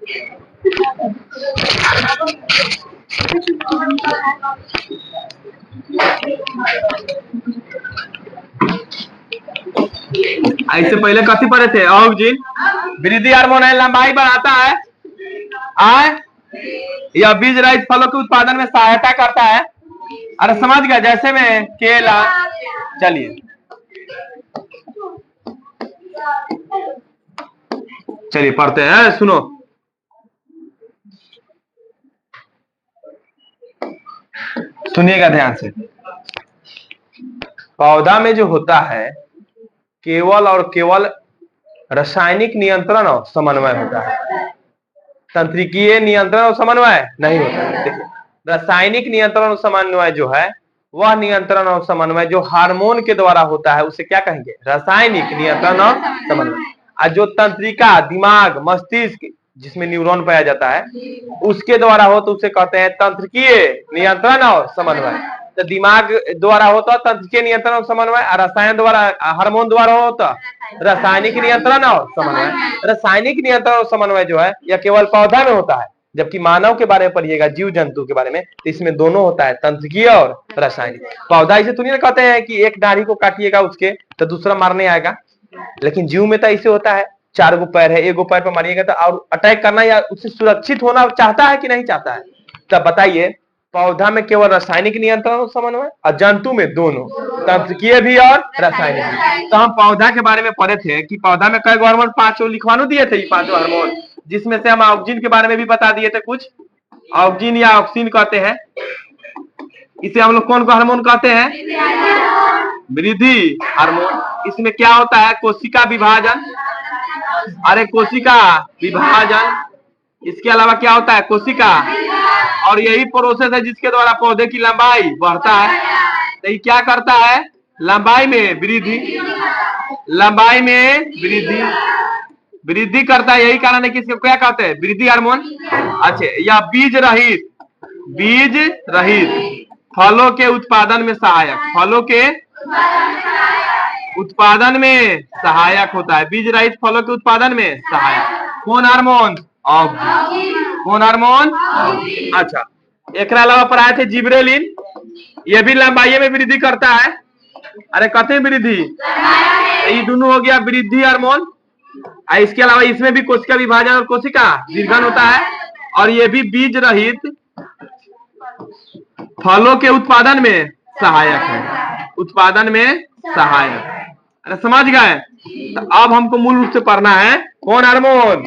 ऐसे पहले कथी पढ़े थे ऑक्सिन वृद्धि हार्मोन है, लंबाई बढ़ाता है, यह बीज रहित फलों के उत्पादन में सहायता करता है। अरे समझ गया, जैसे में केला। चलिए चलिए पढ़ते हैं, सुनो। सुनिएगा ध्यान से। पौधा में जो होता है केवल और केवल रासायनिक नियंत्रण और समन्वय होता है, तंत्रिकीय नियंत्रण और समन्वय नहीं होता है। देखिए, रासायनिक नियंत्रण और समन्वय जो है वह नियंत्रण और समन्वय जो हार्मोन के द्वारा होता है उसे क्या कहेंगे? रासायनिक नियंत्रण और समन्वय। और जो तंत्रिका दिमाग मस्तिष्क जिसमें न्यूरॉन पाया जाता है उसके द्वारा हो तो उसे कहते हैं तंत्रिकीय नियंत्रण और समन्वय। तो दिमाग द्वारा हो तो तंत्रिकीय नियंत्रण और समन्वय, रसायन द्वारा हार्मोन द्वारा हो तो रासायनिक नियंत्रण और समन्वय। रासायनिक नियंत्रण और समन्वय जो है यह केवल पौधा में होता है, जबकि मानव के बारे में पढ़िएगा, जीव जंतु के बारे में, तो इसमें दोनों होता है, तंत्रिकीय और रासायनिक। पौधा इसे तो नहीं कहते हैं कि एक डाढ़ी को काटिएगा उसके तो दूसरा मारने आएगा, लेकिन जीव में तो ऐसे होता है, 4 गो पैर है, 1 गो पैर पर मारिएगा तो और अटैक करना या उससे सुरक्षित होना चाहता है कि नहीं चाहता है? तब बताइए, पौधा में केवल रासायनिक नियंत्रण और समन्वय और जंतु में दोनों, तंत्रिकीय भी और रासायनिक भी। तो हम पौधा के बारे में पढ़े थे कि पौधा में कई हार्मोन, 5 लिखवानो दिए थे, 5 हार्मोन, जिसमें से हम ऑक्सिन के बारे में भी बता दिए थे कुछ। ऑक्सिन या ऑक्सिन कहते हैं, इसे हम लोग कौन को हार्मोन कहते हैं? वृद्धि हार्मोन। इसमें क्या होता है? कोशिका विभाजन। अरे कोशिका विभाजन, इसके अलावा क्या होता है? कोशिका, और यही प्रोसेस है जिसके द्वारा पौधे की लंबाई बढ़ता है। तो ये क्या करता है? लंबाई में वृद्धि, लंबाई में वृद्धि, वृद्धि करता है। यही कारण है कि इसको क्या कहते हैं? वृद्धि हार्मोन। अच्छा, या बीज रहित, बीज रहित फलों के उत्पादन में सहायक, फलों के उत्पादन में सहायक होता है, बीज रहित फलों के उत्पादन में सहायक। कौन हार्मोन? ऑक्सिन। कौन हार्मोन? अच्छा, एक अलावा पढ़ाए थे जिब्रेलिन, ये भी लंबाई में वृद्धि करता है। अरे कहते हैं वृद्धि, ये दोनों हो गया वृद्धि हार्मोन। इसके अलावा इसमें भी कोशिका विभाजन और कोशिका दीर्घन होता है, और ये भी बीज रहित फलों के उत्पादन में सहायक है, उत्पादन में सहायक। अरे समझ गए? तो अब हमको मूल रूप से पढ़ना है कौन hormone?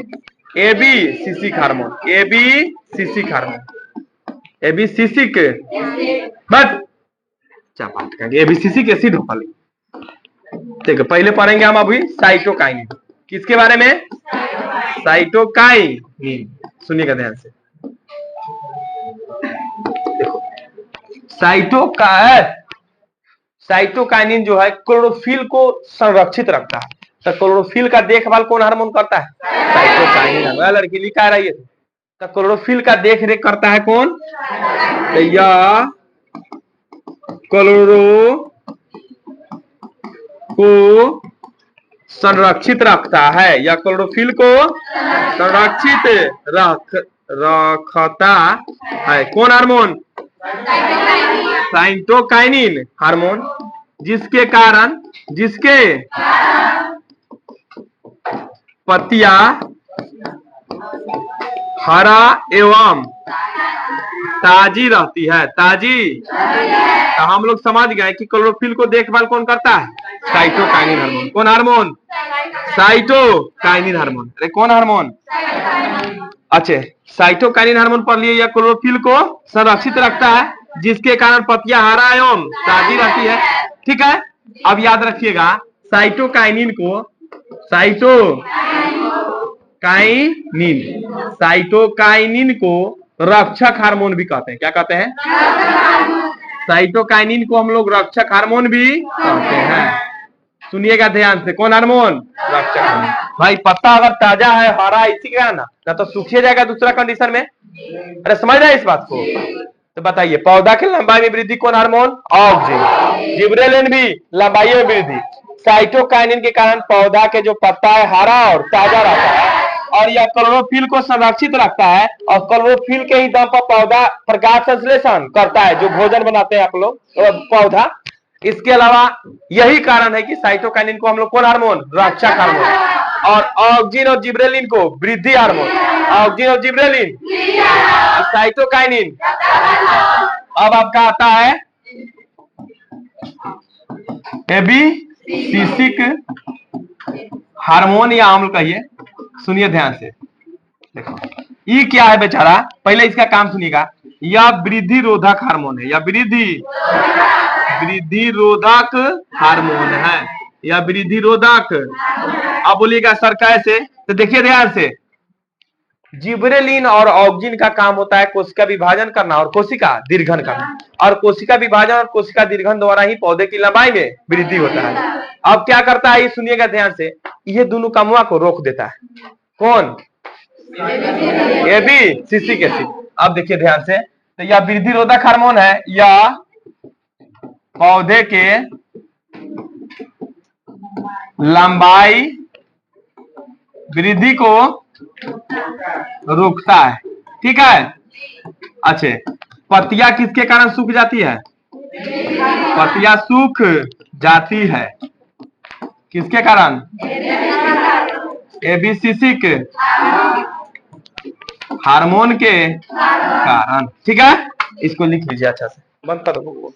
Abscisic hormone, abscisic hormone, abscisic, but abscisic acid होगा। ठीक है, पहले पढ़ेंगे हम अभी साइटोकाइनिन। किसके बारे में? साइटोकाइनिन। सुनिएगा ध्यान से। देखो, साइटोकाइनिन जो है क्लोरोफिल को संरक्षित रखता है। तो क्लोरोफिल का देखभाल कौन हार्मोन करता है? साइटोकाइनिन। लड़की लिखा रही है, तो क्लोरोफिल का देख रेख करता है कौन? तो यह क्लोरो को संरक्षित रखता है, या क्लोरोफिल को संरक्षित रखता है। कौन हार्मोन? साइटोकाइनिन हार्मोन, जिसके कारण, जिसके पत्तियां हरा एवं ताजी रहती है, ताजी। तो हम लोग समझ गए कि क्लोरोफिल को देखभाल कौन करता है? Cytokinin hormone. कौन हार्मोन? Cytokinin hormone. अरे कौन हार्मोन? अच्छा, साइटोकाइनिन हार्मोन पढ़ लिए, या क्लोरोफिल को संरक्षित रखता है, जिसके कारण पत्तियां हरा एवं ताजी रहती है। ठीक है, अब याद रखिएगा, साइटोकाइनिन को, साइटोकाइनिन को रक्षक हार्मोन भी कहते हैं। क्या कहते हैं? साइटोकाइनिन को हम लोग रक्षक हार्मोन भी कहते हैं। सुनिएगा ध्यान से, कौन हार्मोन? रक्षक हार्मोन। भाई पत्ता अगर ताजा है, हरा, इसी का ना तो सूखिए जाएगा दूसरा कंडीशन में। अरे समझ रहे इस बात को? तो बताइए, पौधा की लंबाई में वृद्धि कौन हार्मोन? ऑक्सिन। जिब्रेलिन भी लंबाई में वृद्धि। साइटोकाइनिन के कारण पौधा के जो पत्ता है हरा और ताजा रहता है, और यह क्लोरोफिल को संरक्षित रखता है और क्लोरोफिल के ही दम पर पौधा प्रकाश संश्लेषण करता है, जो भोजन बनाते हैं आप लोग पौधा। इसके अलावा यही कारण है कि साइटोकाइनिन को हम लोग कौन हार्मोन, रक्षक हार्मोन, और ऑक्सिन और जिब्रेलिन को वृद्धि हार्मोन, ऑक्सिन और जिब्रेलिन, साइटोकाइनिन। अब आपका आता है एबिसिसिक हार्मोन या अम्ल कहिए। सुनिए ध्यान से, देखो ये क्या है बेचारा, पहले इसका काम सुनिएगा। यह वृद्धि रोधक हार्मोन है, या वृद्धि रोधक हार्मोन है, या वृद्धि रोधक। अब बोलिएगा सर कैसे, तो देखिए ध्यान से, जिब्रेलिन और ऑक्सिन का काम होता है कोशिका विभाजन करना और कोशिका दीर्घन करना, और कोशिका विभाजन और कोशिका दीर्घन द्वारा ही पौधे की लंबाई में वृद्धि होता है। अब क्या करता है, ये सुनिएगा ध्यान से, ये दोनों कामों को रोक देता है। कौन, एबिसिसिक एसिड। अब देखिए ध्यान से, तो यह वृद्धि रोधक हार्मोन है, या पौधे के लंबाई वृद्धि को रोकता है, ठीक है। अच्छे, पत्तियां किसके कारण सूख जाती है, पत्तियां सूख जाती है किसके कारण, एबिसिसिक हार्मोन के कारण, ठीक है। इसको लिख लीजिए अच्छा से, बंद कर दो।